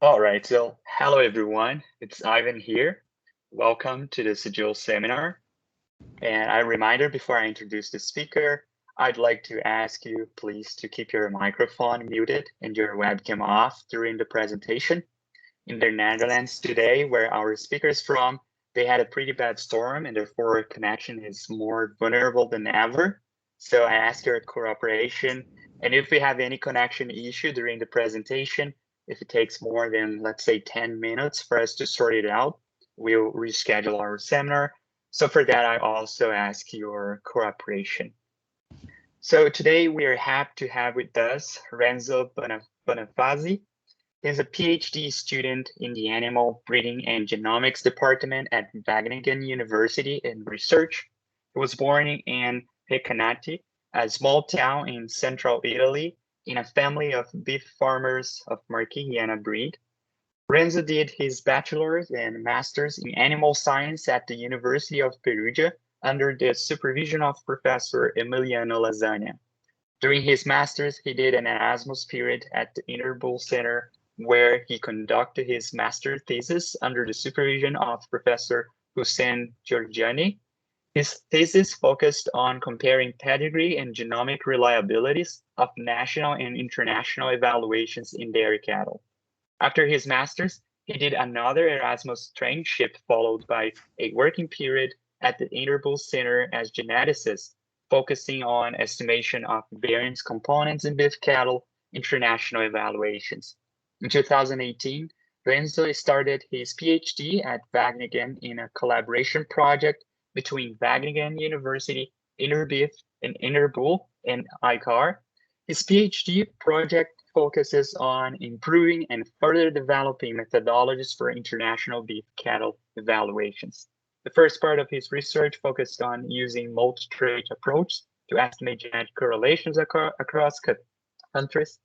All right, so hello everyone, it's Ivan here. Welcome to the CGIL seminar. And a reminder before I introduce the speaker, I'd like to ask you please to keep your microphone muted and your webcam off during the presentation. In the Netherlands today, where our speaker is from, they had a pretty bad storm and therefore connection is more vulnerable than ever. So I ask your cooperation. And if we have any connection issue during the presentation, if it takes more than, let's say, 10 minutes for us to sort it out, we'll reschedule our seminar. So for that, I also ask your cooperation. So today we are happy to have with us Renzo Bonnevasi. He's a PhD student in the Animal Breeding and Genomics Department at Wageningen University in Research. He was born in Recanati, a small town in central Italy, in a family of beef farmers of Marchigiana breed. Renzo did his bachelor's and master's in animal science at the University of Perugia under the supervision of Professor Emiliano Lasagna. During his master's, he did an Erasmus period at the Interbull Center, where he conducted his master thesis under the supervision of Professor Hussein Giorgiani. His thesis focused on comparing pedigree and genomic reliabilities of national and international evaluations in dairy cattle. After his master's, he did another Erasmus traineeship followed by a working period at the Interbull Center as geneticist, focusing on estimation of variance components in beef cattle international evaluations. In 2018, Renzo started his PhD at Wageningen in a collaboration project between Wageningen University, Interbeef, and Interbull and ICAR. His PhD project focuses on improving and further developing methodologies for international beef cattle evaluations. The first part of his research focused on using multi-trait approach to estimate genetic correlations across countries.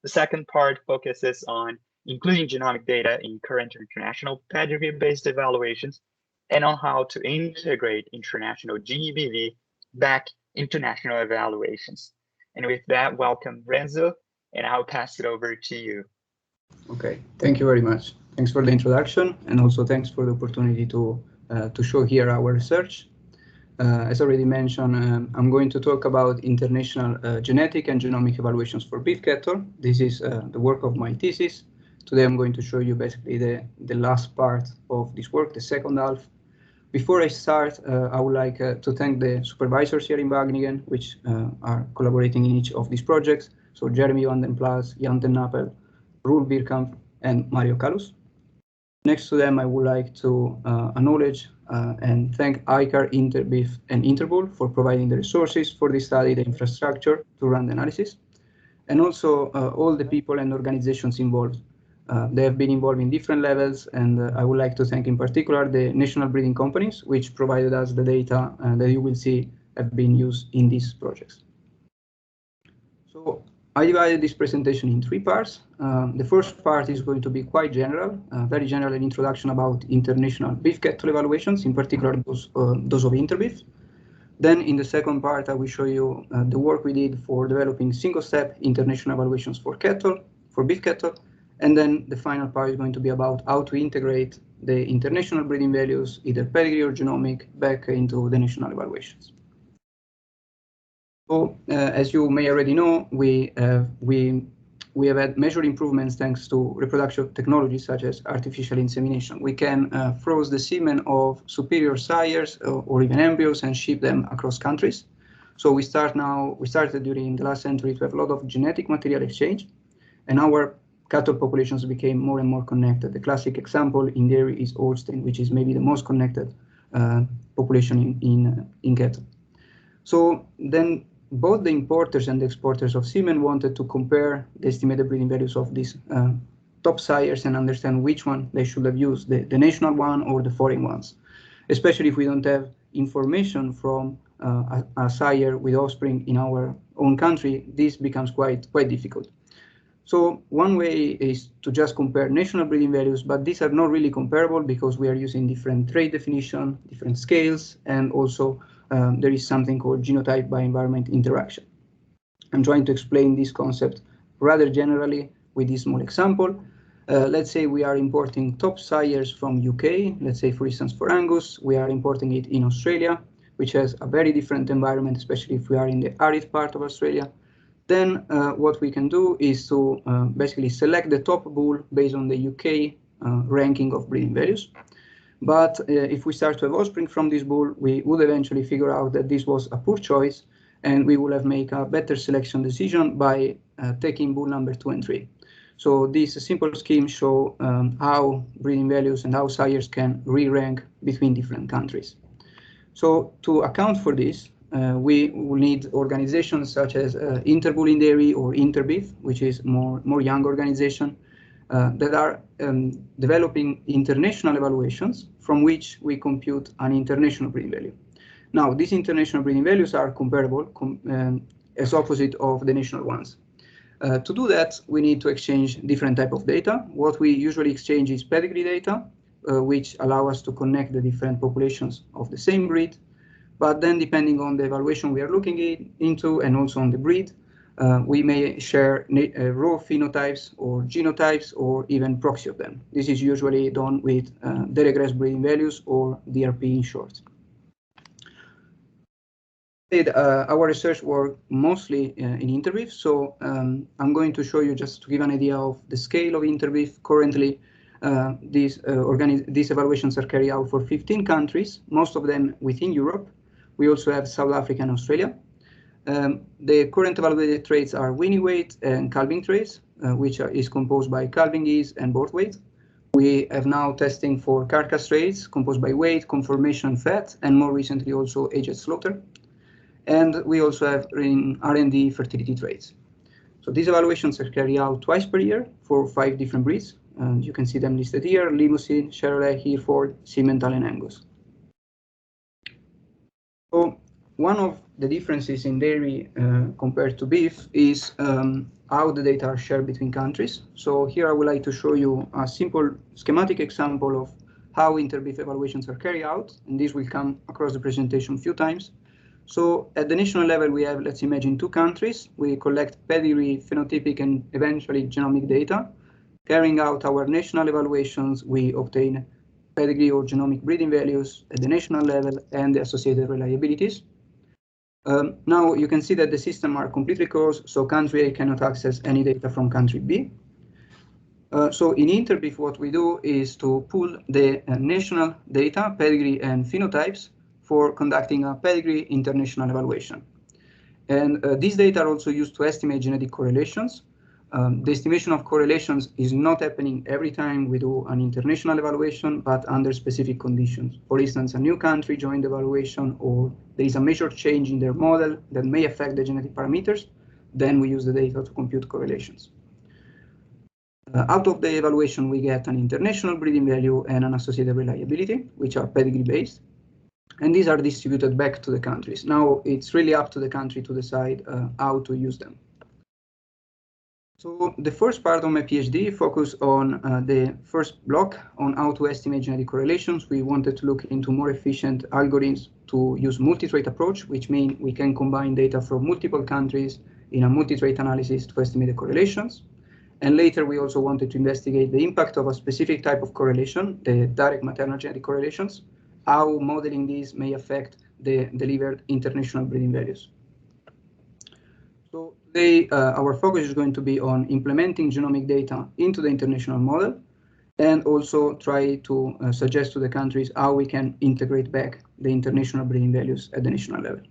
The second part focuses on including genomic data in current international pedigree-based evaluations and on how to integrate international GEBV back into national evaluations. And with that, welcome Renzo, and I'll pass it over to you. Okay, thank you very much. Thanks for the introduction, and also thanks for the opportunity to show here our research. As already mentioned, I'm going to talk about international genetic and genomic evaluations for beef cattle. This is the work of my thesis. Today I'm going to show you basically the last part of this work, the second half. Before I start, I would like to thank the supervisors here in Wageningen, which are collaborating in each of these projects. So Jeremy van den Plas, Jan den Napel, Roel Bierkamp, and Mario Kalus. Next to them, I would like to acknowledge and thank ICAR, Interbeef, and Interbull for providing the resources for this study, the infrastructure to run the analysis, and also all the people and organizations involved. They have been involved in different levels, and I would like to thank in particular the national breeding companies, which provided us the data that you will see have been used in these projects. So I divided this presentation in three parts. The first part is going to be quite general, very general introduction about international beef cattle evaluations, in particular those of Interbeef. Then in the second part, I will show you the work we did for developing single-step international evaluations for cattle, for beef cattle. And then the final part is going to be about how to integrate the international breeding values, either pedigree or genomic, back into the national evaluations. So, as you may already know, we have had measured improvements thanks to reproduction technologies such as artificial insemination. We can froze the semen of superior sires or even embryos and ship them across countries. So we started during the last century to have a lot of genetic material exchange, and our cattle populations became more and more connected. The classic example in dairy is Holstein, which is maybe the most connected population in cattle. So then both the importers and the exporters of semen wanted to compare the estimated breeding values of these top sires and understand which one they should have used, the national one or the foreign ones. Especially if we don't have information from a sire with offspring in our own country, this becomes quite difficult. So one way is to just compare national breeding values, but these are not really comparable because we are using different trait definition, different scales, and also there is something called genotype by environment interaction. I'm trying to explain this concept rather generally with this small example. Let's say we are importing top sires from UK. Let's say, for instance, for Angus, we are importing it in Australia, which has a very different environment, especially if we are in the arid part of Australia. Then what we can do is to basically select the top bull based on the UK ranking of breeding values. But if we start to have offspring from this bull, we would eventually figure out that this was a poor choice, and we would have made a better selection decision by taking bull number 2 and 3. So this simple scheme show how breeding values and how sires can re-rank between different countries. So to account for this, we will need organizations such as Interbull in Dairy or Interbeef, which is more young organization that are developing international evaluations from which we compute an international breeding value. Now, these international breeding values are comparable as opposite of the national ones. To do that, we need to exchange different type of data. What we usually exchange is pedigree data, which allow us to connect the different populations of the same breed. But then, depending on the evaluation we are looking into and also on the breed, we may share raw phenotypes or genotypes or even proxy of them. This is usually done with the regress breeding values or DRP in short. Our research work mostly in Interbeef, so I'm going to show you just to give an idea of the scale of Interbeef. Currently, these evaluations are carried out for 15 countries, most of them within Europe. We also have South Africa and Australia. The current evaluated traits are weaning weight and calving traits, which is composed by calving ease and birth weight. We have now testing for carcass traits composed by weight, conformation, fat, and more recently also age at slaughter. And we also have in R&D fertility traits. So these evaluations are carried out twice per year for 5 different breeds. And you can see them listed here: Limousin, Charolais, Hereford, Simmental, and Angus. So one of the differences in dairy compared to beef is how the data are shared between countries. So here I would like to show you a simple schematic example of how interbeef evaluations are carried out. And this will come across the presentation a few times. So at the national level, we have, let's imagine, 2 countries. We collect pedigree, phenotypic, and eventually genomic data. Carrying out our national evaluations, we obtain pedigree or genomic breeding values at the national level and the associated reliabilities. Now you can see that the system are completely closed, so country A cannot access any data from country B. So in Interbeef, what we do is to pull the national data, pedigree and phenotypes, for conducting a pedigree international evaluation. And these data are also used to estimate genetic correlations. The estimation of correlations is not happening every time we do an international evaluation, but under specific conditions. For instance, a new country joined the evaluation, or there is a major change in their model that may affect the genetic parameters, then we use the data to compute correlations. Out of the evaluation, we get an international breeding value and an associated reliability, which are pedigree-based. And these are distributed back to the countries. Now it's really up to the country to decide how to use them. So the first part of my PhD focused on the first block on how to estimate genetic correlations. We wanted to look into more efficient algorithms to use multi-trait approach, which means we can combine data from multiple countries in a multi-trait analysis to estimate the correlations. And later we also wanted to investigate the impact of a specific type of correlation, the direct maternal genetic correlations, how modeling these may affect the delivered international breeding values. So today, our focus is going to be on implementing genomic data into the international model, and also try to suggest to the countries how we can integrate back the international breeding values at the national level.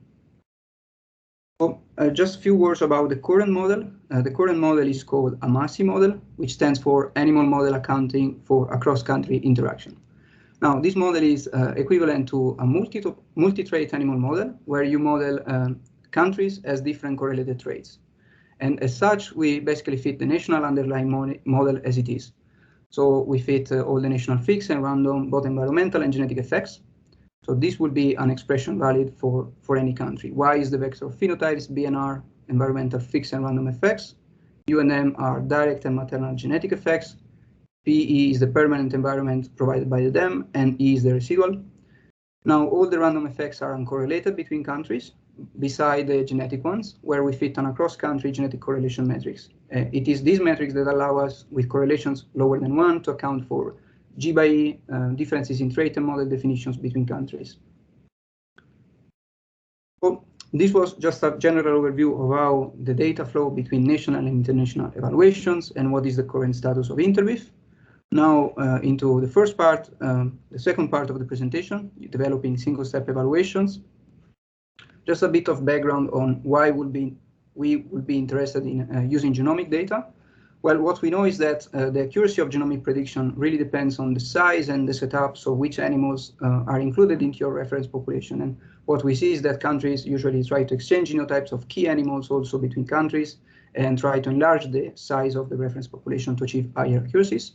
So just a few words about the current model. The current model is called a MASI model, which stands for Animal Model Accounting for a Cross-Country Interaction. Now, this model is equivalent to a multi-trait animal model, where you model countries as different correlated traits. And as such, we basically fit the national underlying model as it is. So we fit all the national fixed and random, both environmental and genetic effects. So this would be an expression valid for any country. Y is the vector of phenotypes, BNR, environmental fixed and random effects. U and M are direct and maternal genetic effects. PE is the permanent environment provided by the DEM, and E is the residual. Now, all the random effects are uncorrelated between countries, beside the genetic ones, where we fit on a cross-country genetic correlation metrics. It is these metrics that allow us, with correlations lower than 1, to account for G by E differences in trait and model definitions between countries. So this was just a general overview of how the data flow between national and international evaluations and what is the current status of InterBIF. Now into the first part, the second part of the presentation, developing single-step evaluations. Just a bit of background on why we would be interested in using genomic data. Well, what we know is that the accuracy of genomic prediction really depends on the size and the setups of which animals are included into your reference population. And what we see is that countries usually try to exchange genotypes of key animals also between countries and try to enlarge the size of the reference population to achieve higher accuracies.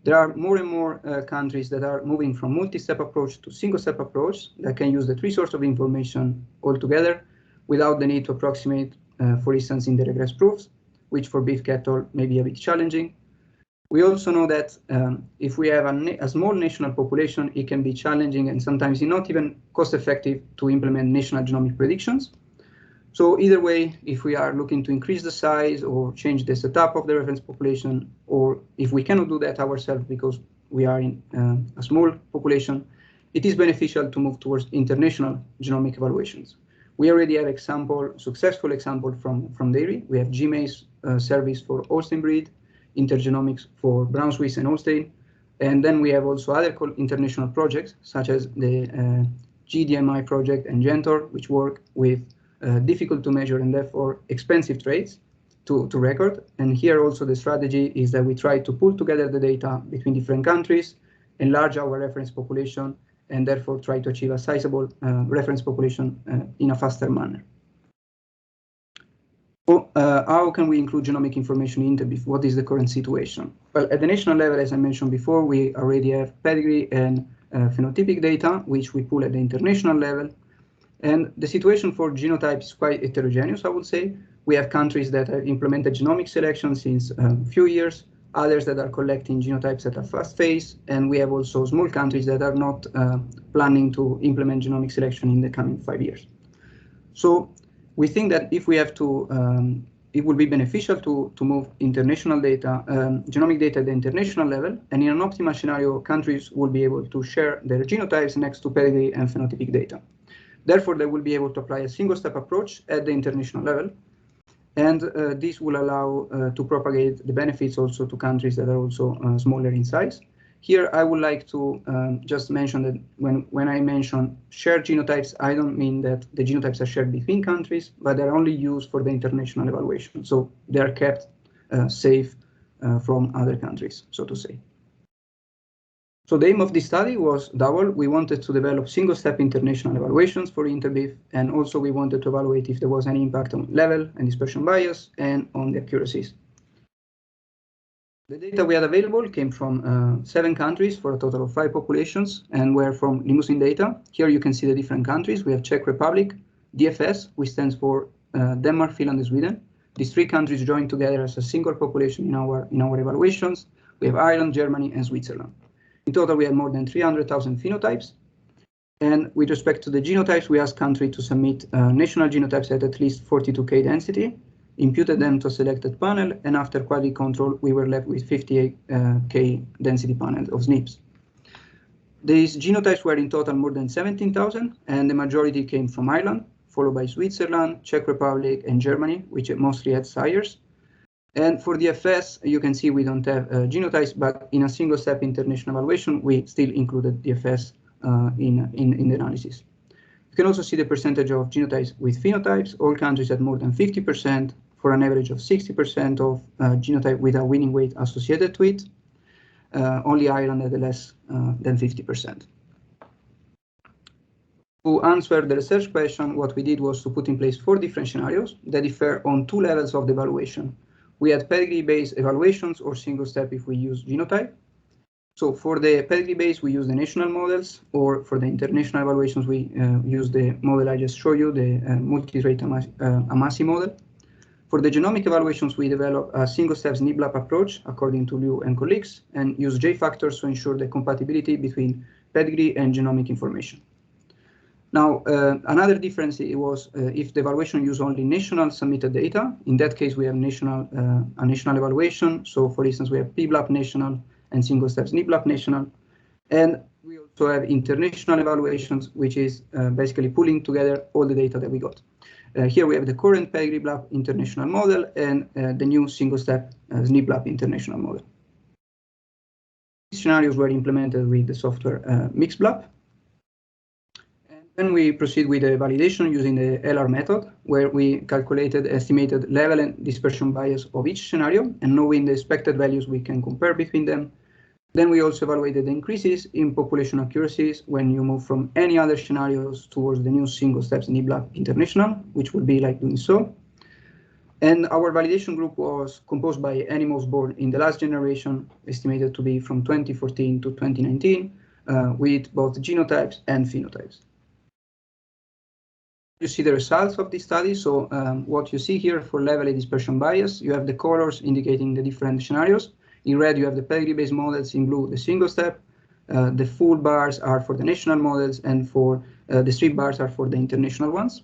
There are more and more countries that are moving from multi-step approach to single-step approach that can use the three sources of information altogether without the need to approximate, for instance, in the regress proofs, which for beef cattle may be a bit challenging. We also know that if we have a small national population, it can be challenging and sometimes not even cost-effective to implement national genomic predictions. So either way, if we are looking to increase the size or change the setup of the reference population, or if we cannot do that ourselves because we are in a small population, it is beneficial to move towards international genomic evaluations. We already have successful example from dairy. We have GMA's service for Holstein breed, Intergenomics for Brown Swiss and Holstein. And then we have also other international projects, such as the GDMI project and Gentor, which work with difficult to measure and therefore expensive traits to record. And here also the strategy is that we try to pull together the data between different countries, enlarge our reference population, and therefore try to achieve a sizable reference population in a faster manner. So, how can we include genomic information in InterBIF? What is the current situation? Well, at the national level, as I mentioned before, we already have pedigree and phenotypic data, which we pull at the international level. And the situation for genotypes is quite heterogeneous, I would say. We have countries that have implemented genomic selection since a few years, others that are collecting genotypes at a fast phase, and we have also small countries that are not planning to implement genomic selection in the coming 5 years. So we think that if we have to, it would be beneficial to move international data, genomic data at the international level, and in an optimal scenario, countries will be able to share their genotypes next to pedigree and phenotypic data. Therefore, they will be able to apply a single-step approach at the international level, and this will allow to propagate the benefits also to countries that are also smaller in size. Here, I would like to just mention that when I mention shared genotypes, I don't mean that the genotypes are shared between countries, but they're only used for the international evaluation. So they're kept safe from other countries, so to say. So the aim of this study was double. We wanted to develop single-step international evaluations for InterBIF, and also we wanted to evaluate if there was any impact on level and dispersion bias and on the accuracies. The data we had available came from 7 countries for a total of 5 populations and were from Limousin data. Here you can see the different countries. We have Czech Republic, DFS, which stands for Denmark, Finland, and Sweden. These 3 countries joined together as a single population in our evaluations. We have Ireland, Germany, and Switzerland. In total, we have more than 300,000 phenotypes. And with respect to the genotypes, we asked countries to submit national genotypes at least 42K density, imputed them to a selected panel, and after quality control, we were left with 58K density panel of SNPs. These genotypes were in total more than 17,000, and the majority came from Ireland, followed by Switzerland, Czech Republic, and Germany, which mostly had sires. And for DFS, you can see we don't have genotypes, but in a single-step international evaluation, we still included DFS in the analysis. You can also see the percentage of genotypes with phenotypes. All countries had more than 50%, for an average of 60% of genotype with a winning weight associated to it. Only Ireland had less than 50%. To answer the research question, what we did was to put in place 4 different scenarios that differ on 2 levels of the evaluation. We had pedigree-based evaluations or single-step if we use genotype. So for the pedigree base, we use the national models, or for the international evaluations, we use the model I just showed you, the multi-trait Amasi model. For the genomic evaluations, we develop a single-step SNP-LAP approach according to Liu and colleagues, and use J factors to ensure the compatibility between pedigree and genomic information. Now, another difference was if the evaluation used only national submitted data. In that case, we have a national evaluation. So, for instance, we have PBLAP national and single steps NIBLAP national. And we also have international evaluations, which is basically pulling together all the data that we got. Here we have the current PEGRI-BLAP international model and the new single-step SNP-BLAP international model. These scenarios were implemented with the software MixBLAP. And then we proceed with the validation using the LR method, where we calculated estimated level and dispersion bias of each scenario, and knowing the expected values, we can compare between them. Then we also evaluated the increases in population accuracies when you move from any other scenarios towards the new single steps NIBLAP international, which would be like doing so. And our validation group was composed by animals born in the last generation, estimated to be from 2014 to 2019, with both genotypes and phenotypes. You see the results of this study. So what you see here for level and dispersion bias, you have the colors indicating the different scenarios. In red, you have the pedigree-based models. In blue, the single step. The full bars are for the national models, and for the strip bars are for the international ones.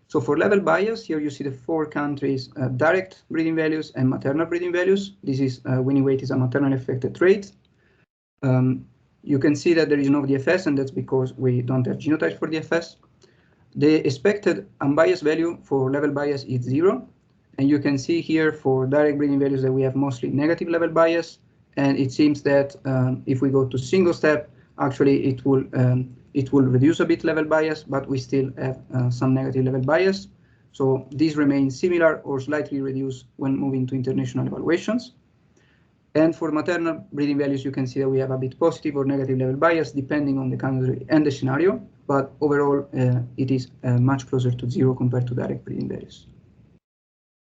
So for level bias, here you see the 4 countries' direct breeding values and maternal breeding values. This is winning weight is a maternally affected trait. You can see that there is no DFS, and that's because we don't have genotypes for DFS. The expected unbiased value for level bias is 0. And you can see here for direct breeding values that we have mostly negative level bias. And it seems that if we go to single step, actually it will reduce a bit level bias, but we still have some negative level bias. So these remain similar or slightly reduced when moving to international evaluations. And for maternal breeding values, you can see that we have a bit positive or negative level bias depending on the country and the scenario. But overall, it is much closer to 0 compared to direct breeding values.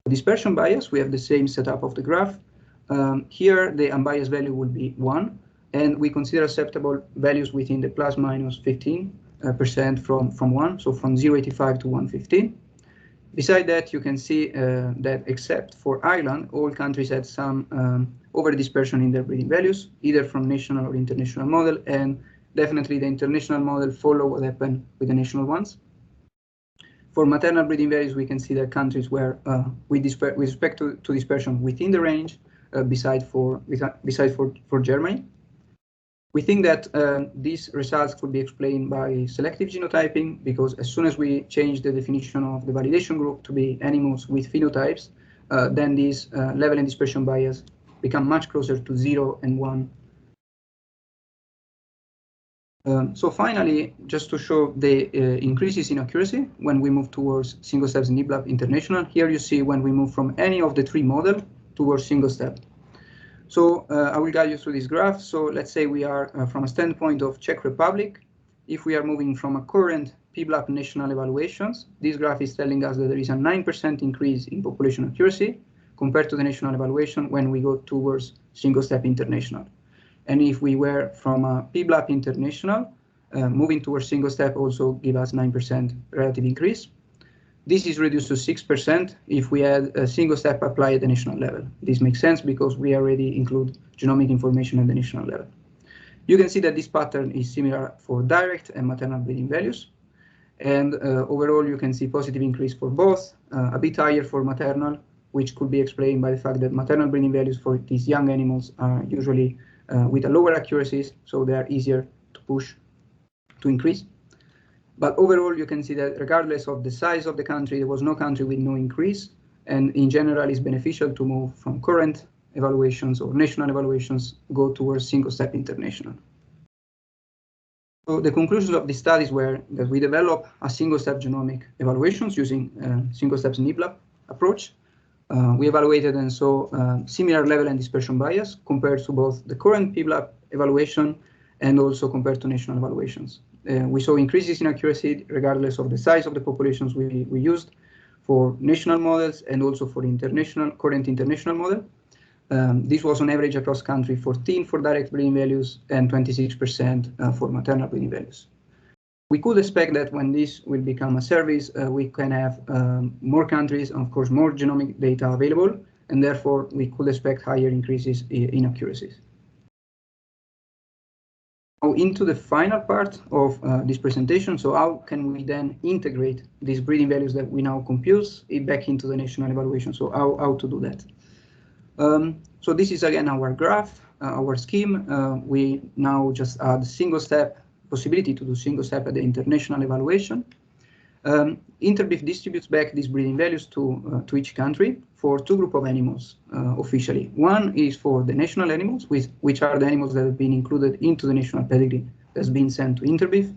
Dispersion bias, we have the same setup of the graph. Here, the unbiased value will be 1, and we consider acceptable values within the plus minus 15% from 1, so from 0.85 to 1.15. Beside that, you can see that except for Ireland, all countries had some over-dispersion in their breeding values, either from national or international model, and definitely the international model follow what happened with the national ones. For maternal breeding values, we can see that countries were with respect to dispersion within the range, besides for Germany. We think that these results could be explained by selective genotyping, because as soon as we change the definition of the validation group to be animals with phenotypes, then these level and dispersion bias become much closer to 0 and 1. So finally, just to show the increases in accuracy when we move towards single steps NIBLAP international, here you see when we move from any of the 3 models towards single step. So I will guide you through this graph. So let's say we are from a standpoint of Czech Republic. If we are moving from a current PBLAP national evaluations, this graph is telling us that there is a 9% increase in population accuracy compared to the national evaluation when we go towards single step international. And if we were from a PBLAP international, moving towards single step also give us 9% relative increase. This is reduced to 6% if we had a single step applied at the national level. This makes sense because we already include genomic information at the national level. You can see that this pattern is similar for direct and maternal breeding values. And overall, you can see positive increase for both, a bit higher for maternal, which could be explained by the fact that maternal breeding values for these young animals are usually with a lower accuracies, so they are easier to push to increase. But overall, you can see that regardless of the size of the country, there was no country with no increase. And in general, it's beneficial to move from current evaluations or national evaluations, go towards single-step international. So the conclusions of the studies were that we develop a single-step genomic evaluations using single-steps NIBLAP approach. We evaluated and saw similar level and dispersion bias compared to both the current PBLAP evaluation and also compared to national evaluations. We saw increases in accuracy regardless of the size of the populations we used for national models and also for current international model. This was on average across country 14 for direct breeding values and 26% for maternal breeding values. We could expect that when this will become a service, we can have more countries and of course more genomic data available, and therefore we could expect higher increases in accuracies. Now into the final part of this presentation. So how can we then integrate these breeding values that we now compute back into the national evaluation? So how to do that? So this is again our graph, our scheme. We now just add single step possibility to do single step at the international evaluation. Interbeef distributes back these breeding values to each country for two groups of animals officially. One is for the national animals, which are the animals that have been included into the national pedigree that's been sent to Interbeef,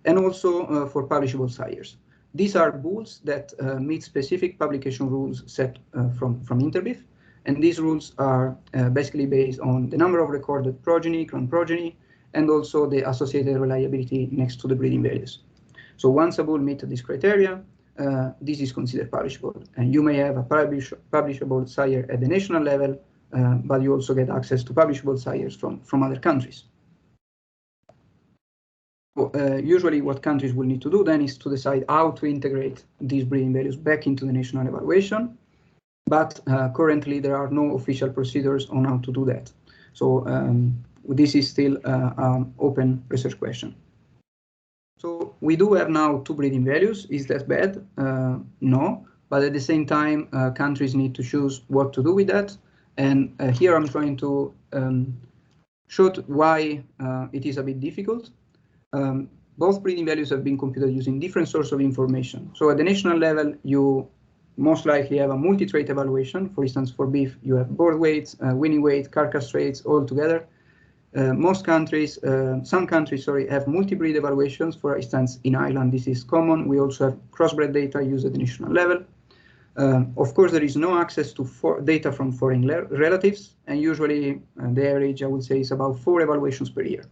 and also for publishable sires. These are bulls that meet specific publication rules set from Interbeef, and these rules are basically based on the number of recorded progeny, clone progeny, and also the associated reliability next to the breeding values. So once a bull meets this criteria, this is considered publishable. And you may have a publishable sire at the national level, but you also get access to publishable sires from other countries. So, usually what countries will need to do then is to decide how to integrate these breeding values back into the national evaluation. But currently there are no official procedures on how to do that. So this is still an open research question. So we do have now two breeding values. Is that bad? No, but at the same time, countries need to choose what to do with that. And here I'm trying to show why it is a bit difficult. Both breeding values have been computed using different sources of information. So at the national level, you most likely have a multi-trait evaluation. For instance, for beef, you have birth weights, weaning weight, carcass traits all together. Some countries, have multi-breed evaluations. For instance, in Ireland, this is common. We also have crossbred data used at the national level. Of course, there is no access to data from foreign relatives, and usually the average, I would say, is about 4 evaluations per year.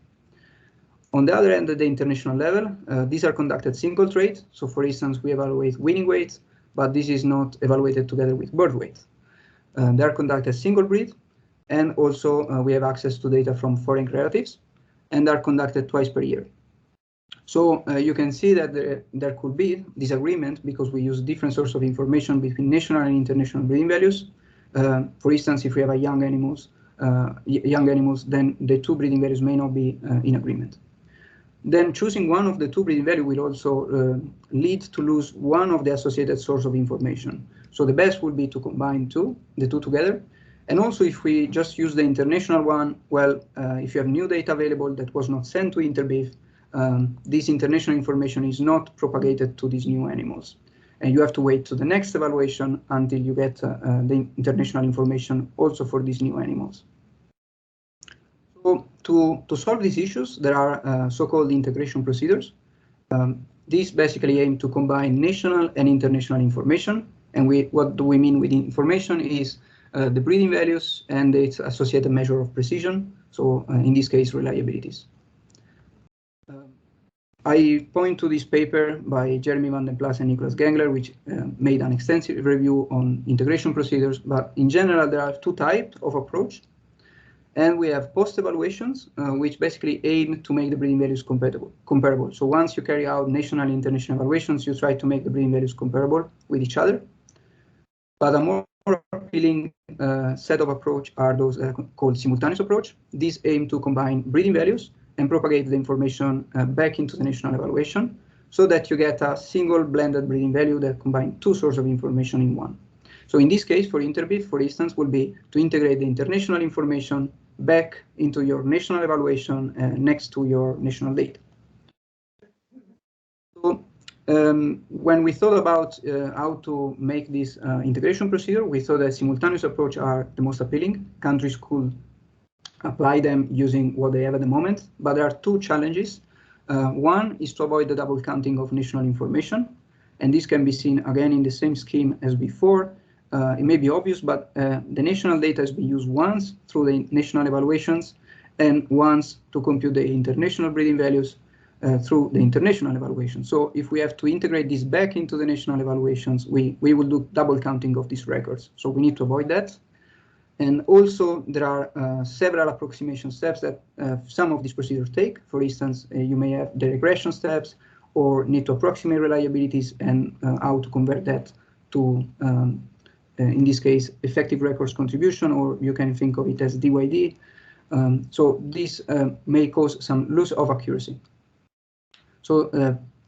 On the other end, at the international level, these are conducted single trait. So, for instance, we evaluate weaning weight, but this is not evaluated together with birth weight. They are conducted single breed. And also we have access to data from foreign relatives, and are conducted twice per year. So you can see that there could be disagreement because we use different sources of information between national and international breeding values. For instance, if we have a young animals, then the two breeding values may not be in agreement. Then choosing one of the two breeding values will also lead to lose one of the associated source of information. So the best would be to combine the two together. And also, if we just use the international one, well, if you have new data available that was not sent to Interbeef, this international information is not propagated to these new animals. And you have to wait to the next evaluation until you get the international information also for these new animals. So to solve these issues, there are so-called integration procedures. These basically aim to combine national and international information. And what do we mean with information is the breeding values and its associated measure of precision. So in this case, reliabilities. I point to this paper by Jeremy van den Plas and Nicholas Gengler, which made an extensive review on integration procedures. But in general, there are two types of approach. And we have post-evaluations, which basically aim to make the breeding values comparable. So once you carry out national and international evaluations, you try to make the breeding values comparable with each other. But a more appealing set of approach are those called simultaneous approach. These aim to combine breeding values and propagate the information back into the national evaluation so that you get a single blended breeding value that combines two sources of information in one. So in this case, for Interbeef, for instance, will be to integrate the international information back into your national evaluation next to your national data. So when we thought about how to make this integration procedure, we thought that simultaneous approach are the most appealing. Countries could apply them using what they have at the moment, but there are two challenges. One is to avoid the double counting of national information, and this can be seen again in the same scheme as before. It may be obvious, but the national data has been used once through the national evaluations and once to compute the international breeding values through the international evaluation. So if we have to integrate this back into the national evaluations, we will do double counting of these records. So we need to avoid that. And also there are several approximation steps that some of these procedures take. For instance, you may have the regression steps or need to approximate reliabilities and how to convert that to in this case, effective records contribution, or you can think of it as DYD. So this may cause some loss of accuracy. So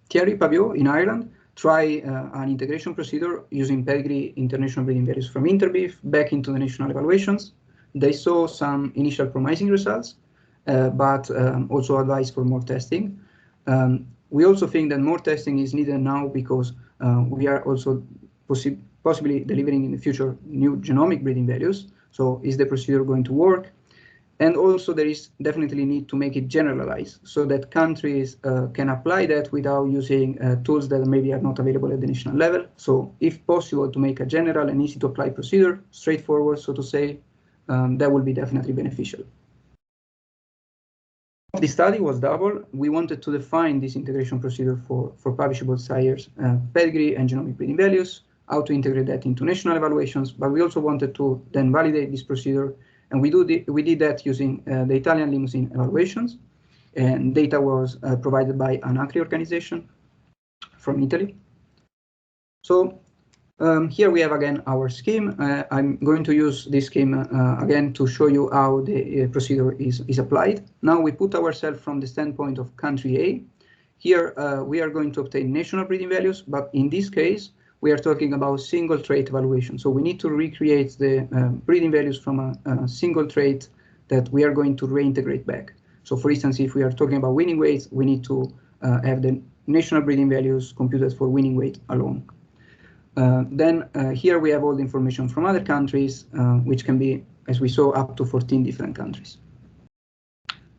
Thierry Paviot in Ireland tried an integration procedure using pedigree international breeding values from Interbeef back into the national evaluations. They saw some initial promising results, but also advised for more testing. We also think that more testing is needed now because we are also possibly delivering in the future new genomic breeding values. So is the procedure going to work? And also there is definitely need to make it generalized so that countries can apply that without using tools that maybe are not available at the national level. So if possible to make a general and easy to apply procedure, straightforward, so to say, that will be definitely beneficial. The study was double. We wanted to define this integration procedure for publishable sires, pedigree and genomic breeding values, how to integrate that into national evaluations, but we also wanted to then validate this procedure. And we did that using the Italian limousine evaluations, and data was provided by an ACRI organization from Italy. So here we have again our scheme. I'm going to use this scheme again to show you how the procedure is applied. Now we put ourselves from the standpoint of country A. Here we are going to obtain national breeding values, but in this case, we are talking about single trait evaluation. So we need to recreate the breeding values from a single trait that we are going to reintegrate back. So for instance, if we are talking about winning weights, we need to have the national breeding values computed for winning weight alone. Then here we have all the information from other countries, which can be, as we saw, up to 14 different countries.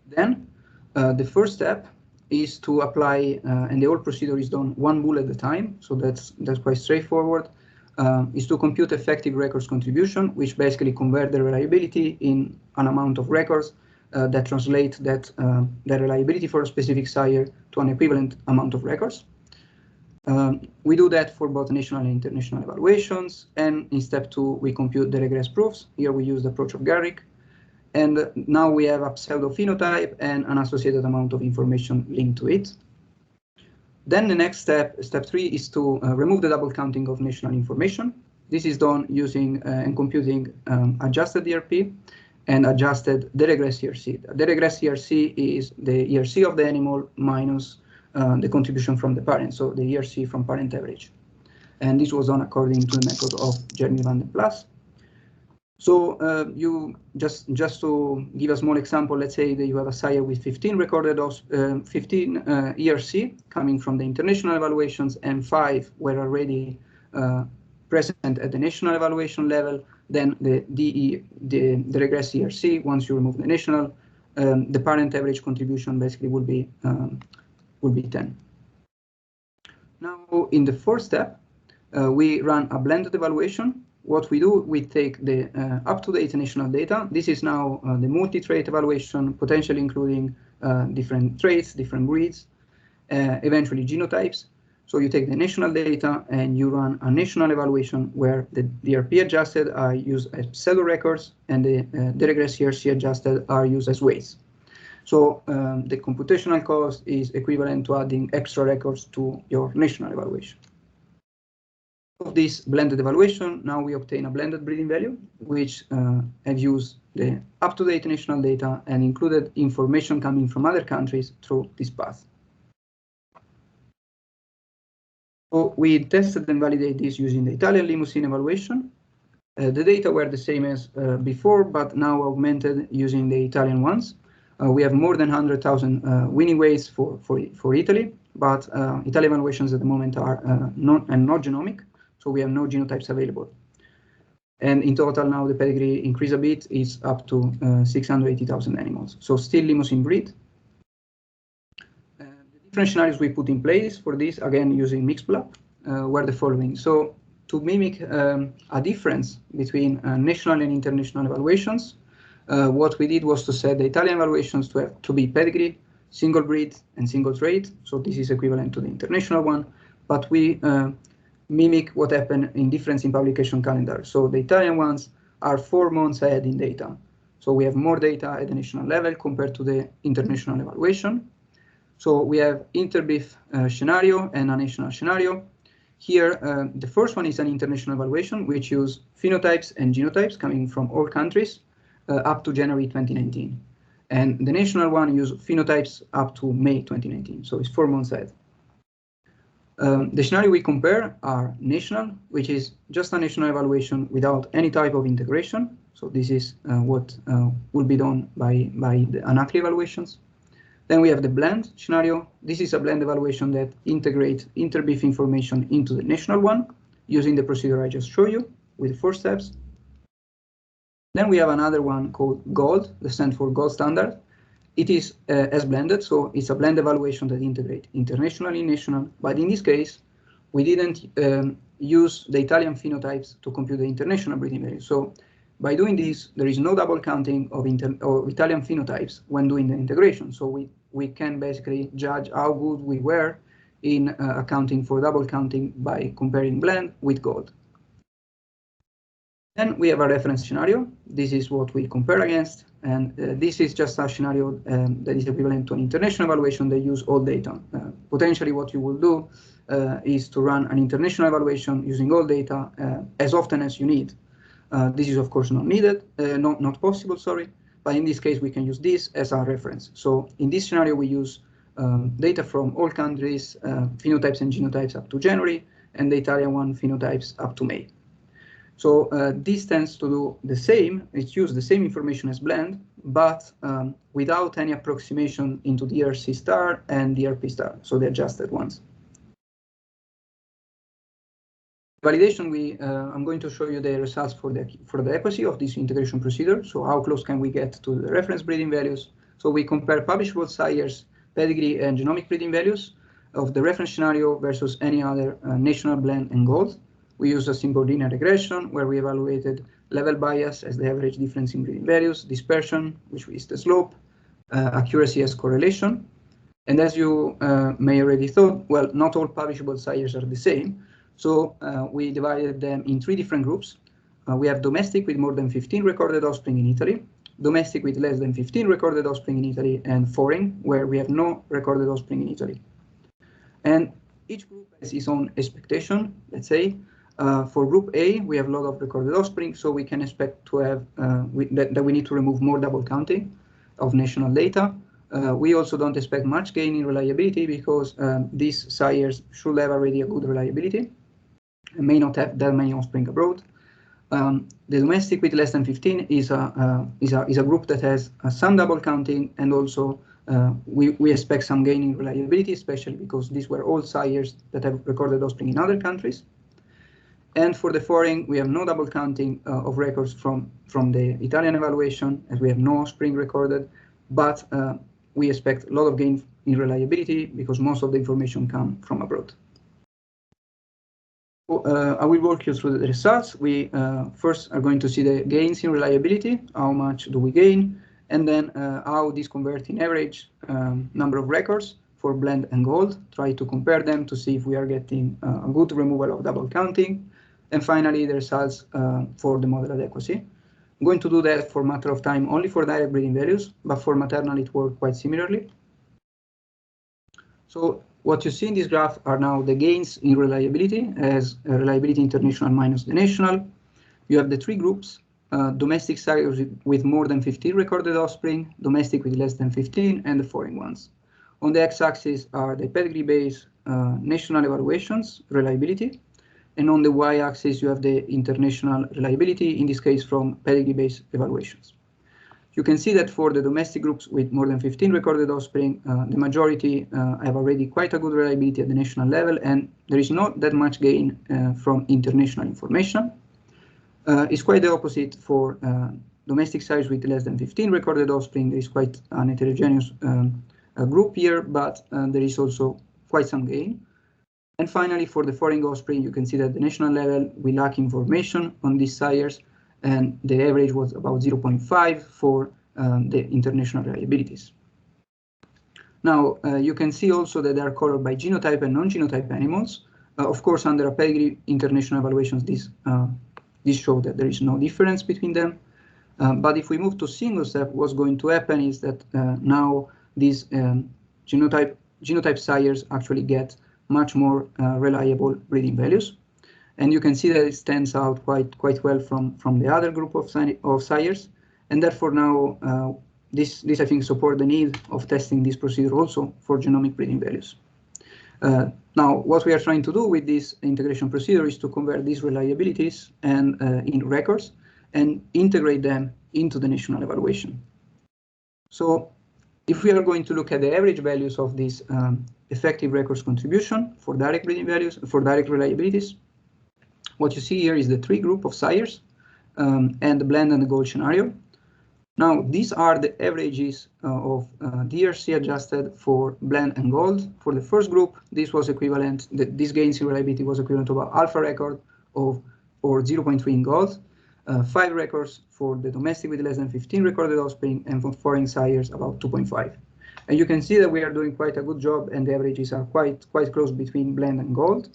Then the first step is to apply, and the whole procedure is done one bull at a time, so that's quite straightforward, is to compute effective records contribution, which basically convert the reliability in an amount of records that translate that the reliability for a specific sire to an equivalent amount of records. We do that for both national and international evaluations, and in step 2, we compute the regress proofs. Here we use the approach of Garrick. And now we have a pseudo phenotype and an associated amount of information linked to it. Then the next step, step 3, is to remove the double counting of national information. This is done using and computing adjusted ERP and adjusted the regress ERC. The regress ERC is the ERC of the animal minus the contribution from the parent, so the ERC from parent average. And this was done according to the method of Jeremy van den Plas. So you just to give a small example, let's say that you have a sire with 15 recorded of 15 ERC coming from the international evaluations, and 5 were already present at the national evaluation level. Then the regress ERC, once you remove the national, the parent average contribution basically would be 10. Now in the fourth step, we run a blended evaluation. What we do, we take the up-to-date national data. This is now the multi-trait evaluation, potentially including different traits, different breeds, eventually genotypes. So you take the national data and you run a national evaluation where the DRP adjusted are used as pseudo records and the regress ERC adjusted are used as weights. So the computational cost is equivalent to adding extra records to your national evaluation. Of this blended evaluation, now we obtain a blended breeding value, which have used the up-to-date national data and included information coming from other countries through this path. So we tested and validated this using the Italian limousine evaluation. The data were the same as before, but now augmented using the Italian ones. We have more than 100,000 winning weights for Italy, but Italian evaluations at the moment are not genomic. So we have no genotypes available. And in total now the pedigree increase a bit, is up to 680,000 animals. So still limousine breed. The different scenarios we put in place for this, again using Mixblab, were the following. So to mimic a difference between national and international evaluations, what we did was to set the Italian evaluations to be pedigree, single breed, and single trait. So this is equivalent to the international one, but we mimic what happened in difference in publication calendar. So the Italian ones are 4 months ahead in data. So we have more data at the national level compared to the international evaluation. So we have interbeef scenario and a national scenario. Here, the first one is an international evaluation, which use phenotypes and genotypes coming from all countries up to January 2019. And the national one uses phenotypes up to May 2019, so it's 4 months ahead. The scenario we compare are national, which is just a national evaluation without any type of integration. So this is what will be done by the UNACLI evaluations. Then we have the blend scenario. This is a blend evaluation that integrates inter-BIF information into the national one using the procedure I just showed you with 4 steps. Then we have another one called GOLD, that stands for Gold Standard. It is as blended, so it's a blend evaluation that integrates internationally, national, but in this case, we didn't use the Italian phenotypes to compute the international breeding value. So by doing this, there is no double counting of Italian phenotypes when doing the integration. So we can basically judge how good we were in accounting for double counting by comparing blend with GOLD. Then we have a reference scenario. This is what we compare against. And this is just a scenario that is equivalent to an international evaluation that use all data. Potentially what you will do is to run an international evaluation using all data as often as you need. This is of course not needed, not possible, sorry. But in this case, we can use this as our reference. So in this scenario, we use data from all countries, phenotypes and genotypes up to January, and the Italian one phenotypes up to May. So this tends to do the same. It uses the same information as blend, but without any approximation into DRC star and DRP star, so the adjusted ones. Validation, I'm going to show you the results for the adequacy of this integration procedure. So how close can we get to the reference breeding values? So we compare publishable sires, pedigree, and genomic breeding values of the reference scenario versus any other national blend and GOLD. We use a simple linear regression where we evaluated level bias as the average difference in breeding values, dispersion, which is the slope, accuracy as correlation. And as you may already thought, well, not all publishable sires are the same. So we divided them in 3 different groups. We have domestic with more than 15 recorded offspring in Italy, domestic with less than 15 recorded offspring in Italy, and foreign, where we have no recorded offspring in Italy. And each group has its own expectation, let's say. For group A, we have a lot of recorded offspring, so we can expect to have that we need to remove more double counting of national data. We also don't expect much gain in reliability because these sires should have already a good reliability and may not have that many offspring abroad. The domestic with less than 15 is a group that has some double counting, and also we expect some gain in reliability, especially because these were all sires that have recorded offspring in other countries. And for the foreign, we have no double counting of records from the Italian evaluation, as we have no offspring recorded, but we expect a lot of gain in reliability because most of the information comes from abroad. I will walk you through the results. We first are going to see the gains in reliability, how much do we gain, and then how this converts in average number of records for blend and GOLD, try to compare them to see if we are getting a good removal of double counting. And finally, the results for the model adequacy. I'm going to do that for a matter of time only for direct breeding values, but for maternal it worked quite similarly. So what you see in this graph are now the gains in reliability as reliability international minus the national. You have the 3 groups, domestic sires with more than 15 recorded offspring, domestic with less than 15, and the foreign ones. On the x-axis are the pedigree-based national evaluations, reliability. And on the y-axis, you have the international reliability, in this case from pedigree-based evaluations. You can see that for the domestic groups with more than 15 recorded offspring, the majority have already quite a good reliability at the national level, and there is not that much gain from international information. It's quite the opposite for domestic sires with less than 15 recorded offspring. There is quite an heterogeneous group here, but there is also quite some gain. And finally, for the foreign offspring, you can see that at the national level, we lack information on these sires, and the average was about 0.5 for the international reliabilities. Now, you can see also that they are colored by genotype and non-genotype animals. Of course, under a pedigree international evaluations, this shows that there is no difference between them. But if we move to single step, what's going to happen is that now these genotype sires actually get much more reliable breeding values. And you can see that it stands out quite well from the other group of sires. And therefore now This I think support the need of testing this procedure also for genomic breeding values. Now, what we are trying to do with this integration procedure is to convert these reliabilities and in records and integrate them into the national evaluation. So if we are going to look at the average values of this effective records contribution for direct breeding values, for direct reliabilities, what you see here is the three group of sires and the blend and the gold scenario. Now, these are the averages of DRC adjusted for blend and gold. For the first group, this was equivalent, this gains in reliability was equivalent to about alpha record of or 0.3 in gold, 5 records for the domestic with less than 15 recorded offspring, and for foreign sires about 2.5. And you can see that we are doing quite a good job, and the averages are quite close between blend and gold.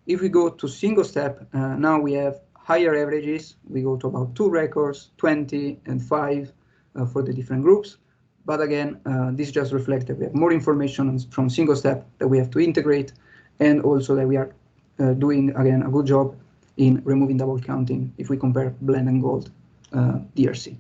If we go to single step, now we have higher averages. We go to about 2 records, 20 and 5 for the different groups. But again, this just reflects that we have more information from single step that we have to integrate, and also that we are doing, again, a good job in removing double counting if we compare blend and gold DRC.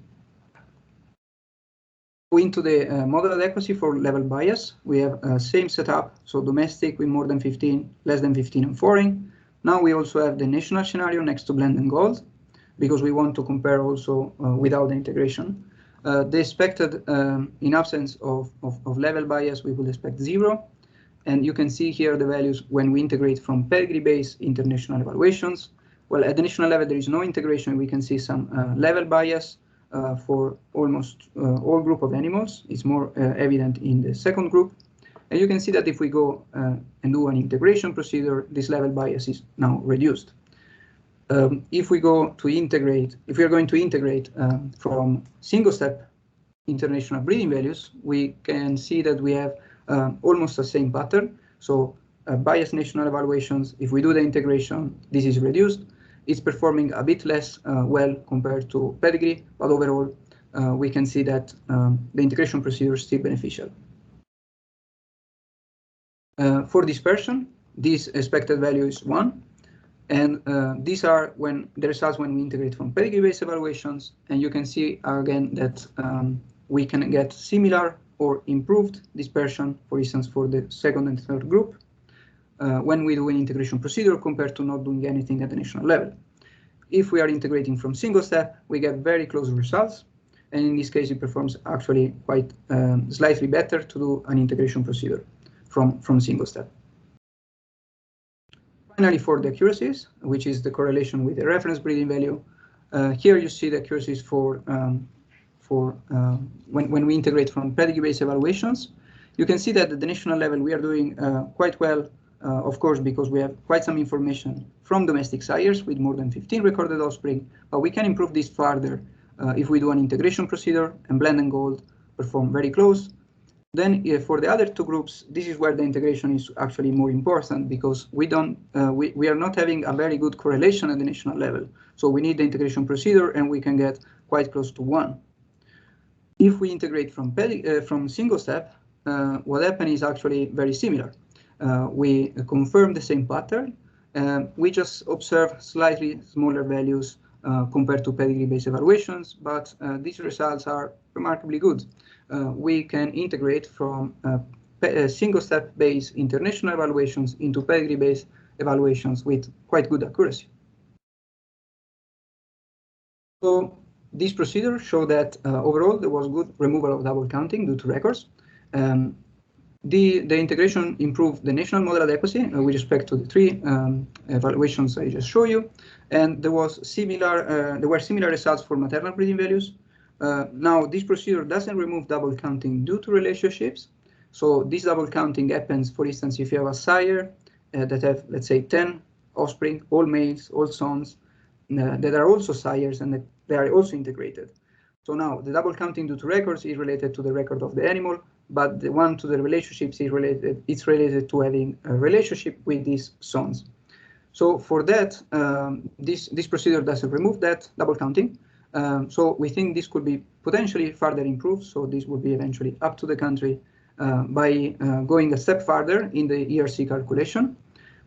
Into the model adequacy for level bias, we have same setup, so domestic with more than 15, less than 15 and foreign. Now we also have the national scenario next to blend and gold, because we want to compare also without the integration. The expected, in absence of level bias, we will expect 0. And you can see here the values when we integrate from pedigree-based international evaluations. Well, at the national level, there is no integration. We can see some level bias for almost all group of animals. It's more evident in the second group. And you can see that if we go and do an integration procedure, this level bias is now reduced. If we go to integrate, if we are going to integrate from single-step international breeding values, we can see that we have almost the same pattern. So biased national evaluations, if we do the integration, this is reduced. It's performing a bit less well compared to pedigree, but overall, we can see that the integration procedure is still beneficial. For dispersion, this expected value is 1. And these are when the results when we integrate from pedigree-based evaluations. And you can see again that we can get similar or improved dispersion, for instance, for the second and third group, when we do an integration procedure compared to not doing anything at the national level. If we are integrating from single step, we get very close results. And in this case, it performs actually quite slightly better to do an integration procedure from single step. Finally, for the accuracies, which is the correlation with the reference breeding value, here you see the accuracies for when we integrate from pedigree-based evaluations. You can see that at the national level we are doing quite well, of course, because we have quite some information from domestic sires with more than 15 recorded offspring, but we can improve this further if we do an integration procedure and blend and gold perform very close. Then for the other two groups, this is where the integration is actually more important, because we are not having a very good correlation at the national level. So we need the integration procedure, and we can get quite close to 1. If we integrate from single step, what happens is actually very similar. We confirm the same pattern. We just observe slightly smaller values compared to pedigree-based evaluations, but these results are remarkably good. We can integrate from single-step based international evaluations into pedigree-based evaluations with quite good accuracy. So this procedure showed that overall there was good removal of double counting due to records. The integration improved the national model adequacy with respect to the 3 evaluations I just showed you, and there were similar results for maternal breeding values. Now, this procedure doesn't remove double counting due to relationships. So this double counting happens, for instance, if you have a sire that have, let's say, 10 offspring, all males, all sons, that are also sires and that they are also integrated. So now the double counting due to records is related to the record of the animal, but the one to the relationships is related to having a relationship with these sons. So for that, this procedure doesn't remove that double counting. So we think this could be potentially further improved. So this would be eventually up to the country by going a step further in the ERC calculation.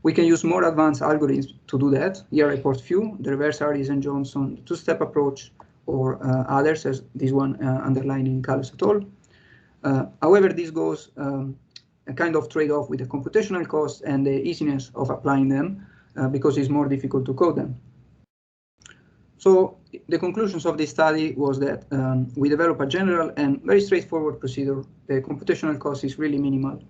We can use more advanced algorithms to do that. Here I report few, the reverse Harris and Johnson, 2-step approach, or others, as this one underlined in Carlos et al. However, this goes a kind of trade-off with the computational cost and the easiness of applying them because it's more difficult to code them. So the conclusions of this study was that we develop a general and very straightforward procedure. The computational cost is really minimal.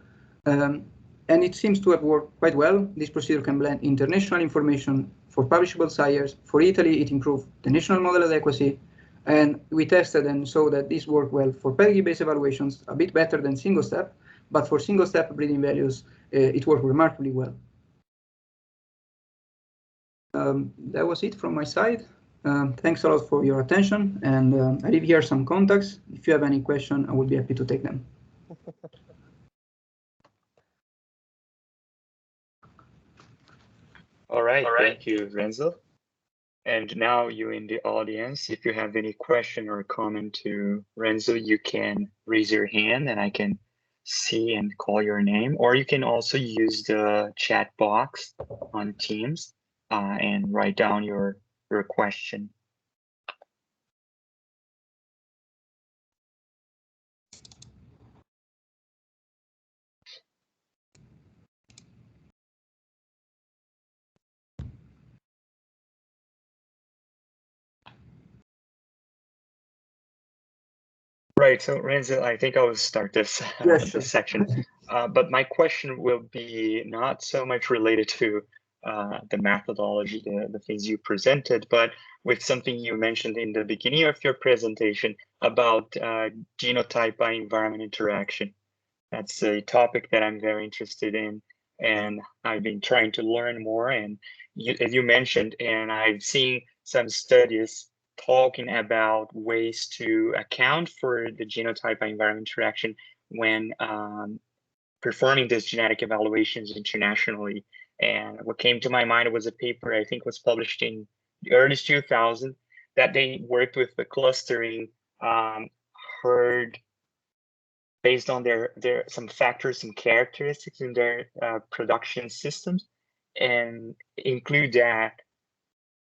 And it seems to have worked quite well. This procedure can blend international information for publishable sires. For Italy, it improved the national model adequacy. And we tested and saw that this worked well for pedigree-based evaluations, a bit better than single-step. But for single-step breeding values, it worked remarkably well. That was it from my side. Thanks a lot for your attention. And I leave here some contacts. If you have any question, I would be happy to take them. All right, thank you, Renzo. And now you in the audience, if you have any question or comment to Renzo, you can raise your hand and I can see and call your name, or you can also use the chat box on Teams and write down your question. Right, so Renzo, I think I will start this, this section. But my question will be not so much related to the methodology, the things you presented, but with something you mentioned in the beginning of your presentation about genotype by environment interaction. That's a topic that I'm very interested in, and I've been trying to learn more. And as you mentioned, and I've seen some studies talking about ways to account for the genotype by environment interaction when performing these genetic evaluations internationally. And what came to my mind was a paper I think was published in the early 2000s that they worked with the clustering herd based on their some factors and characteristics in their production systems, and include that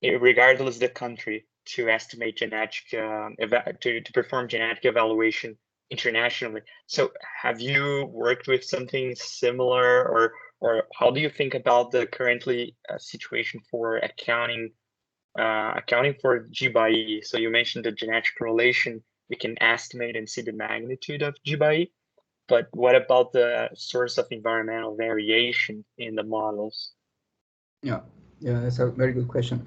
regardless of the country to estimate genetic to perform genetic evaluation internationally. So have you worked with something similar, or how do you think about the currently situation for accounting for G by E? So you mentioned the genetic correlation, we can estimate and see the magnitude of G by E, but what about the source of environmental variation in the models? Yeah, that's a very good question.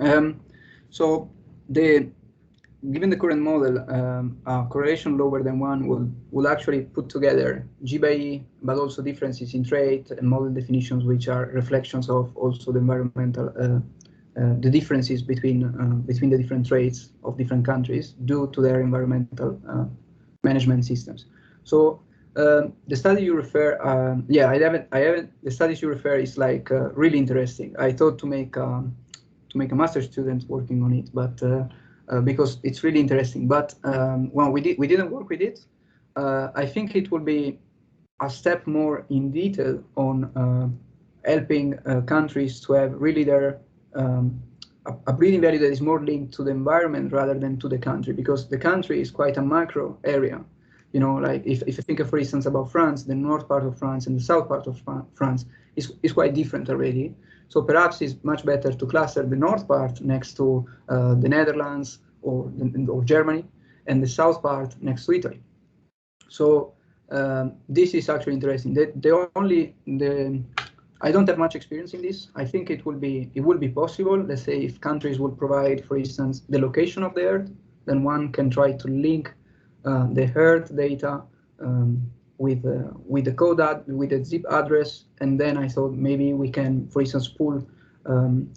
So given the current model, a correlation lower than 1 will actually put together G by E, but also differences in trait and model definitions, which are reflections of also the environmental, the differences between the different traits of different countries due to their environmental management systems. So the study you refer, I haven't. The studies you refer is like really interesting. I thought to make a master's student working on it, but because it's really interesting. But well, we didn't work with it. I think it will be a step more in detail on helping countries to have really their a breeding value that is more linked to the environment rather than to the country, because the country is quite a macro area. You know, like if you think, for instance, about France, the north part of France and the south part of France is quite different already. So perhaps it's much better to cluster the north part next to the Netherlands or Germany, and the south part next to Italy. So this is actually interesting. I don't have much experience in this. I think it will be possible. Let's say if countries would provide, for instance, the location of the herd, then one can try to link the herd data with the code with the zip address, and then I thought maybe we can, for instance, pull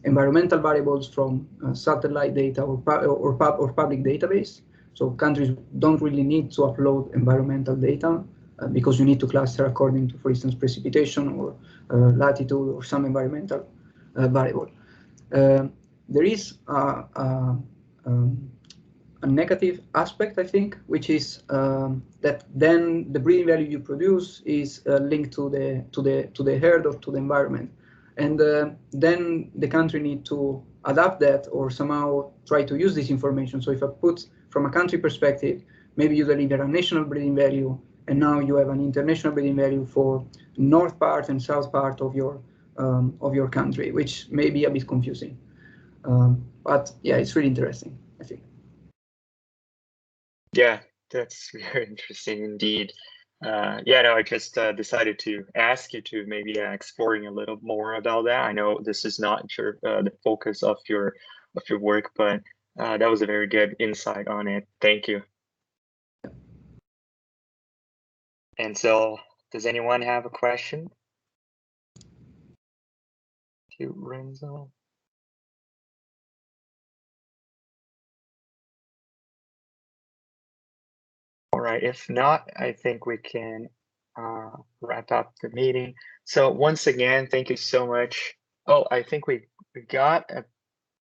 environmental variables from satellite data or public database. So countries don't really need to upload environmental data because you need to cluster according to, for instance, precipitation or latitude or some environmental variable. There is a negative aspect, I think, which is that then the breeding value you produce is linked to the herd or to the environment. And then the country need to adapt that or somehow try to use this information. So if I put from a country perspective, maybe you deliver a national breeding value, and now you have an international breeding value for north part and south part of your country, which may be a bit confusing. But yeah, it's really interesting, I think. Yeah, that's very interesting indeed. Yeah, no, I just decided to ask you to maybe exploring a little more about that. I know this is not the focus of your work, but that was a very good insight on it. Thank you. And so, does anyone have a question to Renzo? All right, if not, I think we can wrap up the meeting. So once again, thank you so much. Oh, I think we got a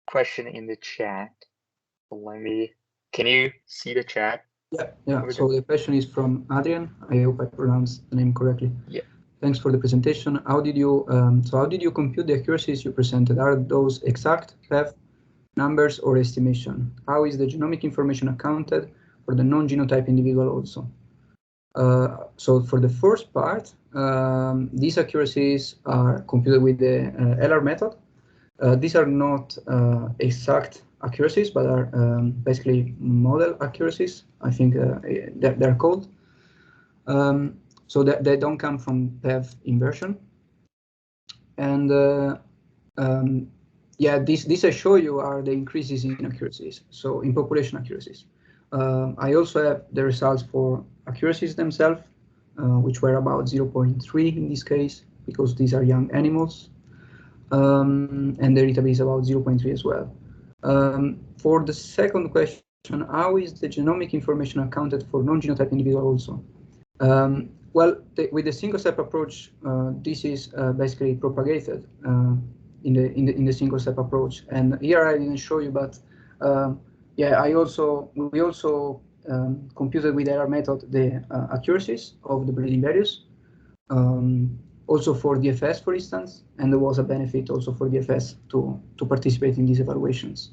question in the chat. Can you see the chat? Yeah. So the question is from Adrian. I hope I pronounced the name correctly. Yeah. Thanks for the presentation. How did you compute the accuracies you presented? Are those exact PEV numbers or estimation? How is the genomic information accounted for the non-genotype individual also? So for the first part, these accuracies are computed with the LR method. These are not exact accuracies, but are basically model accuracies. I think they're called. So that they don't come from PEV inversion. And yeah, these I show you are the increases in accuracies, so in population accuracies. I also have the results for accuracies themselves, which were about 0.3 in this case, because these are young animals. And the irritability is about 0.3 as well. For the second question, how is the genomic information accounted for non-genotype individual also? Well, with the single-step approach, this is basically propagated in the single-step approach. And here I didn't show you, but yeah, we also computed with LR method the accuracies of the breeding values. Also for DFS, for instance, and there was a benefit also for DFS to participate in these evaluations.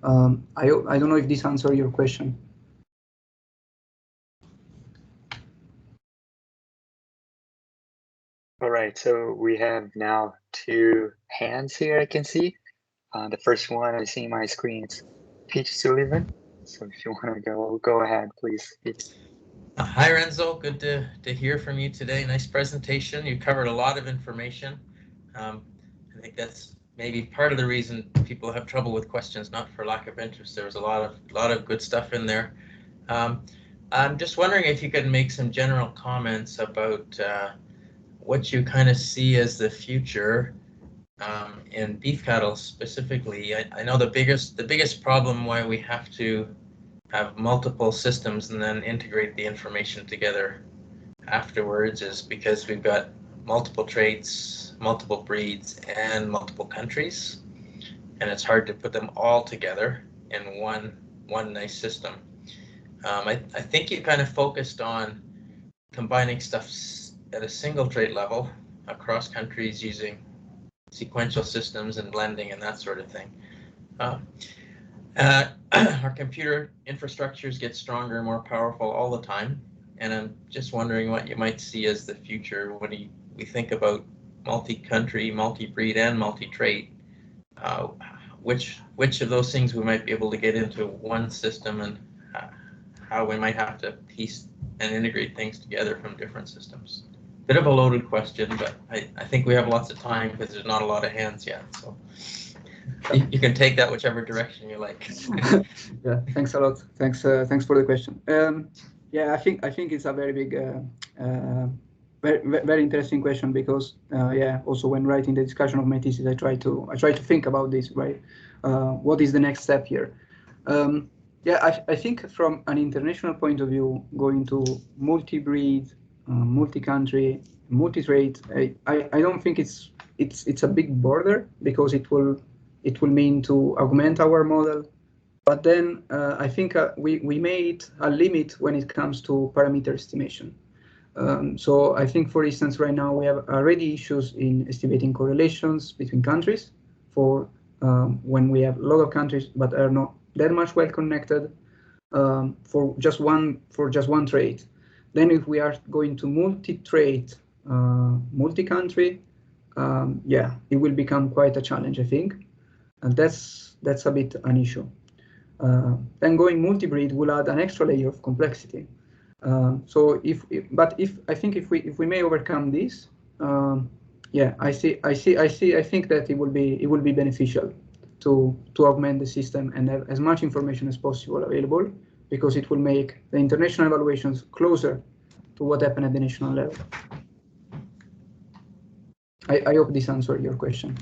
I don't know if this answers your question. All right, so we have now 2 hands here I can see. The first one I see on my screen is Peach Sullivan. So if you want to go ahead, please. Hi, Renzo. Good to hear from you today. Nice presentation. You covered a lot of information. I think that's maybe part of the reason people have trouble with questions, not for lack of interest. There was a lot of good stuff in there. I'm just wondering if you could make some general comments about what you kind of see as the future in beef cattle specifically. I know the biggest problem why we have to have multiple systems and then integrate the information together afterwards is because we've got multiple traits, multiple breeds, and multiple countries, and it's hard to put them all together in one nice system. I think you kind of focused on combining stuff at a single trait level across countries using sequential systems and blending and that sort of thing. Our computer infrastructures get stronger and more powerful all the time, and I'm just wondering what you might see as the future when we think about multi-country, multi-breed, and multi-trait. Which of those things we might be able to get into one system, and how we might have to piece and integrate things together from different systems. Bit of a loaded question, but I think we have lots of time because there's not a lot of hands yet. So you can take that whichever direction you like. Yeah, thanks a lot. Thanks for the question. Yeah, I think it's a very big, very interesting question because yeah, also when writing the discussion of my thesis, I try to think about this, right? What is the next step here? Yeah, I think from an international point of view, going to multi-breed, multi-country, multi-trait, I don't think it's a big border because it will mean to augment our model. But then I think we made a limit when it comes to parameter estimation. So I think, for instance, right now we have already issues in estimating correlations between countries for when we have a lot of countries but are not that much well connected for just one trait. Then if we are going to multi-trait, multi-country, yeah, it will become quite a challenge, I think, and that's a bit an issue. Then going multi-breed will add an extra layer of complexity. So I think if we may overcome this, yeah, I think that it will be beneficial to augment the system and have as much information as possible available, because it will make the international evaluations closer to what happened at the national level. I hope this answered your question.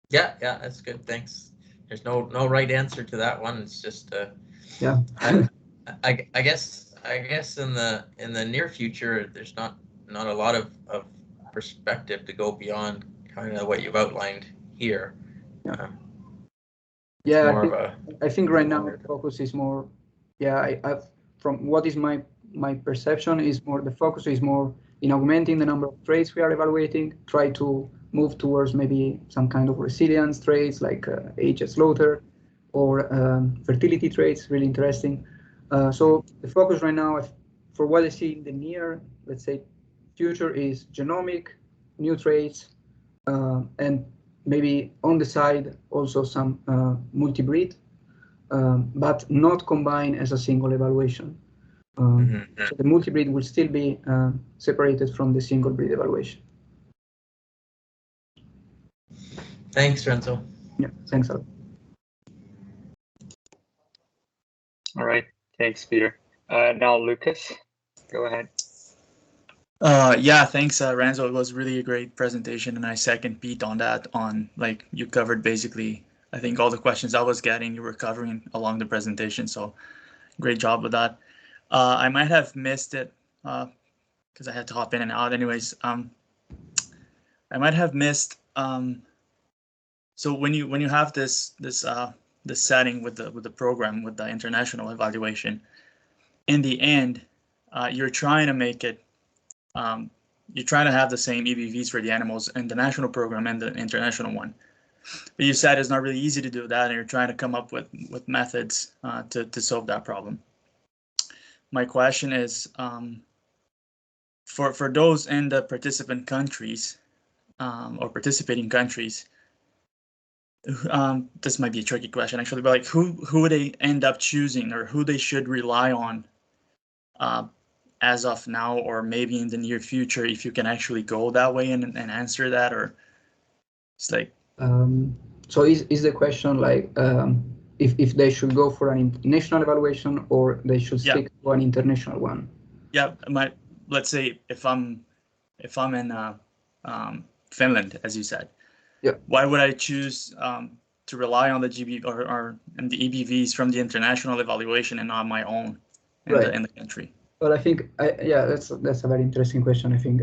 Yeah, that's good. Thanks. There's no right answer to that one. It's just yeah. I guess in the near future there's not a lot of perspective to go beyond kind of what you've outlined here. Yeah, I think right now the focus is more. Yeah, from what is my perception is more, the focus is more in augmenting the number of traits we are evaluating, try to move towards maybe some kind of resilience traits like age at slaughter or fertility traits, really interesting. So the focus right now, for what I see in the near, let's say, future, is genomic, new traits, and maybe on the side also some multi-breed, but not combined as a single evaluation. So the multi-breed will still be separated from the single breed evaluation. Thanks, Renzo. Yeah, thanks, Al. All right, thanks, Peter. Now, Lucas, go ahead. Yeah, thanks, Renzo. It was really a great presentation, and I second Pete on that. Like, you covered basically, I think, all the questions I was getting, you were covering along the presentation. So great job with that. I might have missed it because I had to hop in and out. Anyways, I might have missed. So when you have this setting with the program, with the international evaluation, in the end, you're trying to make it. You're trying to have the same EBVs for the animals in the national program and the international one. But you said it's not really easy to do that, and you're trying to come up with methods to solve that problem. My question is, for those in the participant countries or participating countries, this might be a tricky question actually, but like who would they end up choosing, or who they should rely on as of now, or maybe in the near future, if you can actually go that way and answer that? Or it's like so is the question like if they should go for an national evaluation or they should stick to an international one? Yeah, let's say if I'm in Finland, as you said, why would I choose to rely on the GB or and the EBVs from the international evaluation and not my own in the country? Well, I think yeah, that's a very interesting question, I think.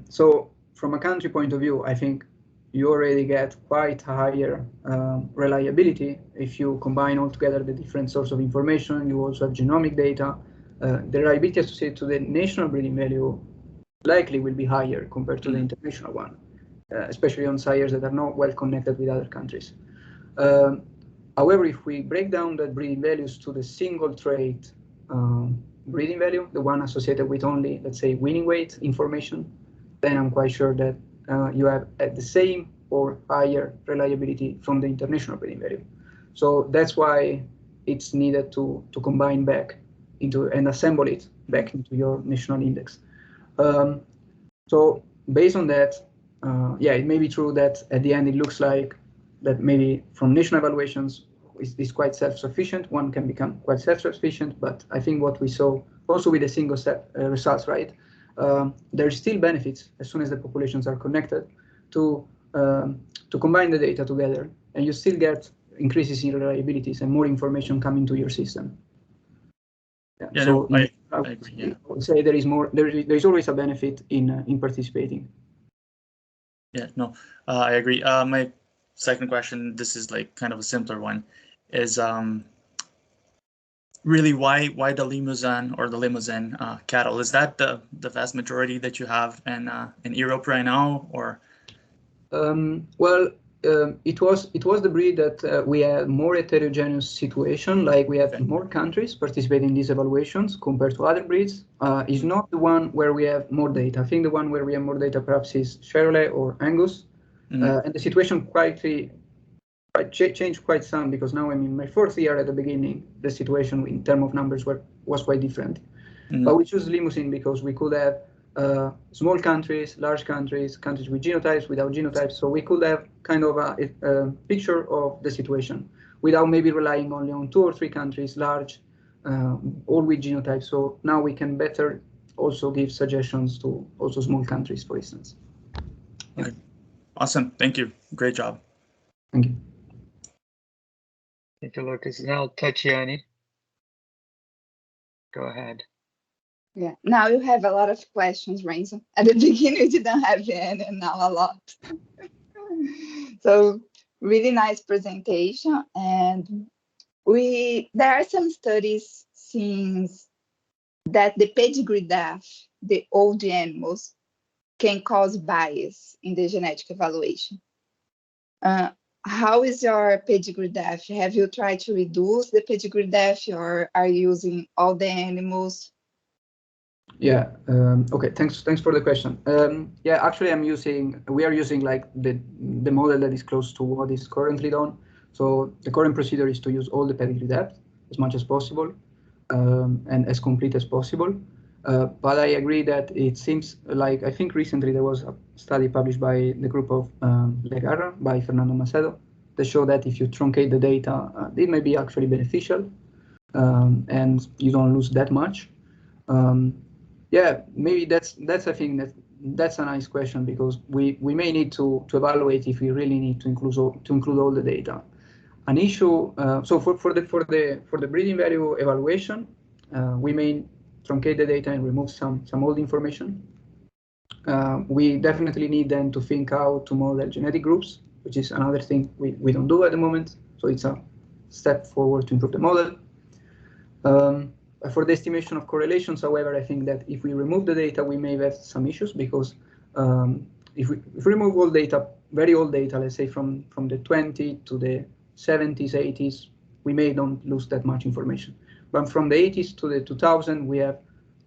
So from a country point of view, I think you already get quite higher reliability if you combine all together the different sources of information. You also have genomic data. The reliability associated to the national breeding value likely will be higher compared to the international one, especially on sires that are not well connected with other countries. However, if we break down the breeding values to the single trait breeding value, the one associated with only, let's say, winning weight information, then I'm quite sure that you have at the same or higher reliability from the international breeding value. So that's why it's needed to combine back into and assemble it back into your national index. So based on that, yeah, it may be true that at the end it looks like that maybe from national evaluations is quite self-sufficient. One can become quite self-sufficient, but I think what we saw also with the single set results, right? There's still benefits as soon as the populations are connected to combine the data together, and you still get increases in reliabilities and more information coming to your system. Yeah, so no, I agree. Yeah. I would say there is always a benefit in participating. Yeah, no, I agree. My second question, this is like kind of a simpler one, is really why the Limousin or the Limousin cattle? Is that the vast majority that you have in Europe right now, or? Well, it was the breed that we had more heterogeneous situation, like we have more countries participating in these evaluations compared to other breeds. Is not the one where we have more data. I think the one where we have more data perhaps is Charolais or Angus, and the situation changed quite some, because now I'm in my fourth year. At the beginning, the situation in terms of numbers was quite different. But we choose Limousin because we could have small countries, large countries, countries with genotypes, without genotypes. So we could have kind of a picture of the situation without maybe relying only on 2 or 3 countries, large, all with genotypes. So now we can better also give suggestions to also small countries, for instance. Okay. Awesome. Thank you. Great job. Thank you. Thank you, Lucas. Now, Tatiani, go ahead. Yeah, now you have a lot of questions, Renzo. At the beginning, you didn't have any, and now a lot. So really nice presentation. And there are some studies since that the pedigree death, the old animals, can cause bias in the genetic evaluation. How is your pedigree depth? Have you tried to reduce the pedigree depth, or are you using all the animals? Yeah. Okay. Thanks for the question. Yeah. Actually, we are using like the model that is close to what is currently done. So the current procedure is to use all the pedigree depth as much as possible, and as complete as possible. But I agree that it seems like, I think recently there was a study published by the group of Legarra by Fernando Macedo that showed that if you truncate the data, it may be actually beneficial, and you don't lose that much. Yeah, maybe that's I think that's a nice question, because we may need to evaluate if we really need to include all the data. An issue, so for the breeding value evaluation, we may truncate the data and remove some old information. We definitely need then to think how to model genetic groups, which is another thing we don't do at the moment. So it's a step forward to improve the model. For the estimation of correlations, however, I think that if we remove the data, we may have some issues, because if we remove all data, very old data, let's say from the 20 to the 70s, 80s, we may don't lose that much information. But from the 80s to the 2000, we have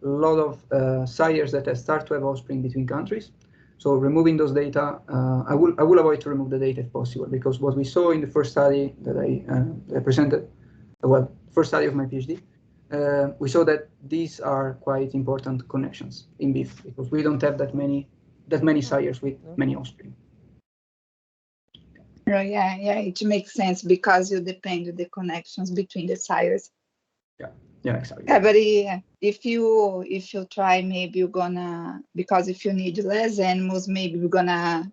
a lot of sires that start to have offspring between countries. So removing those data, I will avoid to remove the data if possible, because what we saw in the first study that I presented, well, first study of my PhD, we saw that these are quite important connections in beef, because we don't have that many sires with many offspring. Oh, yeah, it makes sense, because you depend on the connections between the sires. Yeah, exactly. Yeah, but if you try, maybe you're gonna, because if you need less animals, maybe you're gonna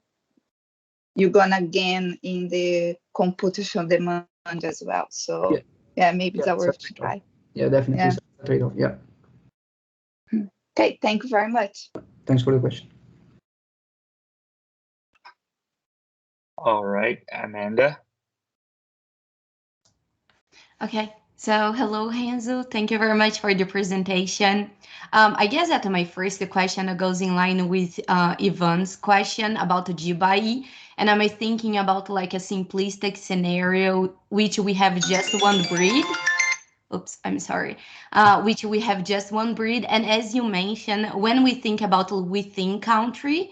gain in the computational demand as well. So yeah, maybe it's worth to try. Yeah, definitely. Yeah. Trade-off. Yeah. Okay, thank you very much. Thanks for the question. All right, Amanda. Okay, so hello, Renzo. Thank you very much for the presentation. I guess that my first question goes in line with Ivan's question about the GBI, and I'm thinking about like a simplistic scenario, which we have just one breed. Oops, I'm sorry. Which we have just one breed, and as you mentioned, when we think about within country,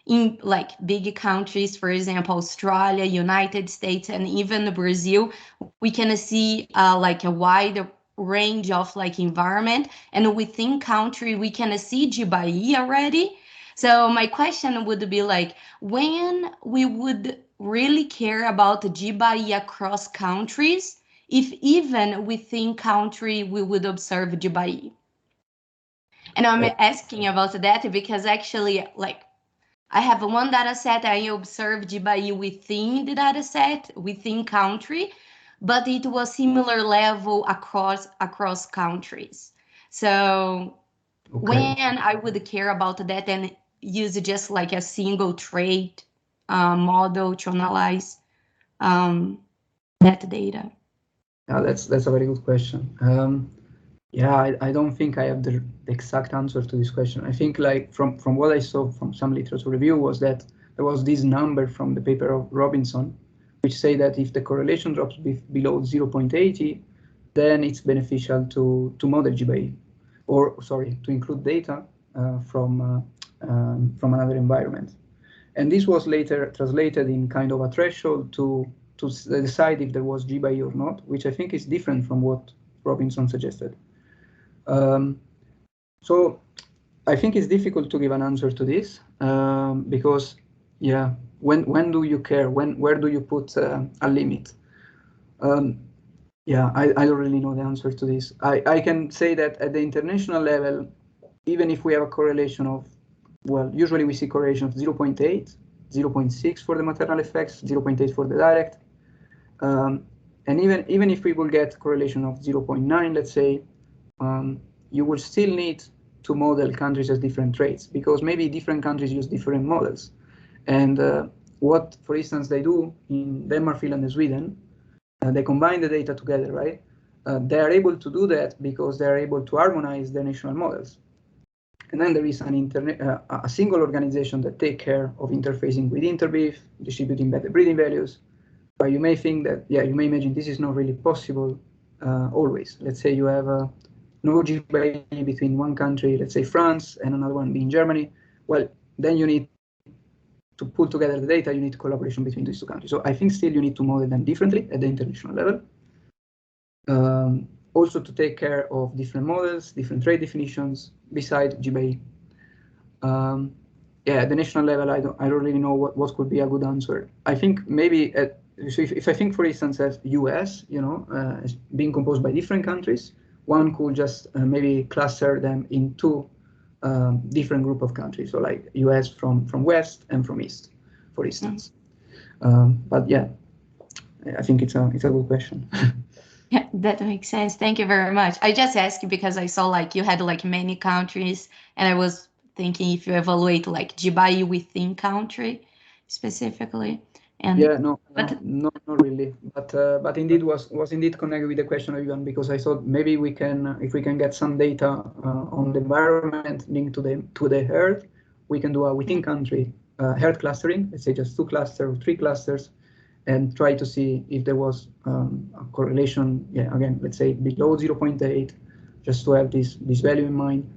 in like big countries, for example, Australia, United States, and even Brazil, we can see like a wide range of like environment, and within country, we can see GBI already. So my question would be like, when we would really care about the GBI across countries, if even within country we would observe GBI. And I'm asking about that because actually, like, I have one data set, I observed GBI within the data set, within country, but it was similar level across countries. So when I would care about that and use just like a single trait model to analyze that data. Yeah, that's a very good question. Yeah, I don't think I have the exact answer to this question. I think like from what I saw from some literature review was that there was this number from the paper of Robinson, which say that if the correlation drops below 0.80, then it's beneficial to model GBA, or sorry, to include data from another environment. And this was later translated in kind of a threshold to decide if there was GBA or not, which I think is different from what Robinson suggested. So I think it's difficult to give an answer to this because, yeah, when do you care? Where do you put a limit? Yeah, I don't really know the answer to this. I can say that at the international level, even if we have a correlation of, well, usually we see correlation of 0.8, 0.6 for the maternal effects, 0.8 for the direct. And even if we will get correlation of 0.9, let's say, you will still need to model countries as different traits because maybe different countries use different models. And what, for instance, they do in Denmark, Finland, and Sweden, they combine the data together, right? They are able to do that because they are able to harmonize their national models. And then there is a single organization that take care of interfacing with interbeef, distributing better breeding values. But you may think that, yeah, you may imagine this is not really possible always. Let's say you have no GBA between one country, let's say France, and another one being Germany. Well, then you need to pull together the data, you need collaboration between these two countries. So I think still you need to model them differently at the international level. Also to take care of different models, different trait definitions, beside GBA. Yeah, at the national level, I don't really know what could be a good answer. I think maybe so if I think, for instance, as US, as being composed by different countries, one could just maybe cluster them into different group of countries. So like US from West and from East, for instance. But yeah, I think it's a good question. Yeah, that makes sense. Thank you very much. I just asked you because I saw like you had like many countries, and I was thinking if you evaluate like GBA within country specifically. And yeah, no, not really. But indeed was indeed connected with the question of Ivan, because I thought maybe we can, if we can get some data on the environment linked to the herd, we can do a within country herd clustering. Let's say just 2 clusters or 3 clusters, and try to see if there was a correlation. Yeah, again, let's say below 0.8, just to have this value in mind,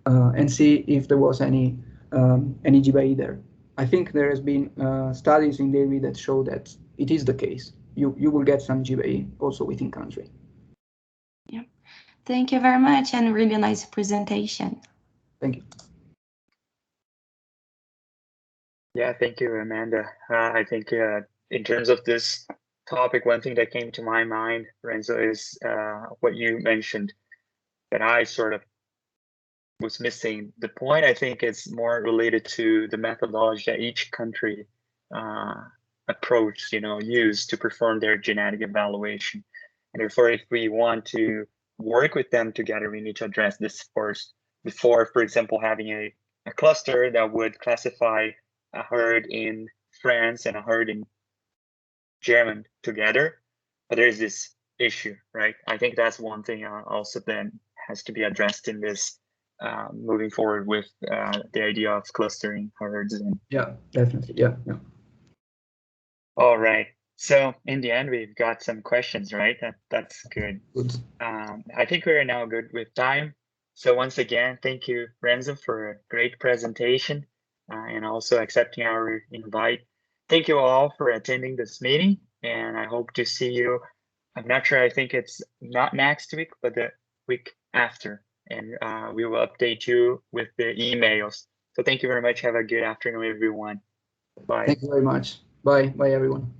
and see if there was any GBA there. I think there has been studies in dairy that show that it is the case. You will get some GBA also within country. Yeah, thank you very much, and really nice presentation. Thank you. Yeah, thank you, Amanda. I think in terms of this topic, one thing that came to my mind, Renzo, is what you mentioned that I sort of was missing. The point, I think, is more related to the methodology that each country approach, use to perform their genetic evaluation. And therefore, if we want to work with them together, we need to address this first before, for example, having a cluster that would classify a herd in France and a herd in German together. But there's this issue, right? I think that's one thing also then has to be addressed in this moving forward with the idea of clustering herds. And yeah, definitely. Yeah. All right. So in the end, we've got some questions, right? That's good. Good. I think we're now good with time. So once again, thank you, Renzo, for a great presentation and also accepting our invite. Thank you all for attending this meeting, and I hope to see you. I'm not sure, I think it's not next week, but the week after. And we will update you with the emails. So thank you very much. Have a good afternoon, everyone. Bye. Thank you very much. Bye. Bye, everyone.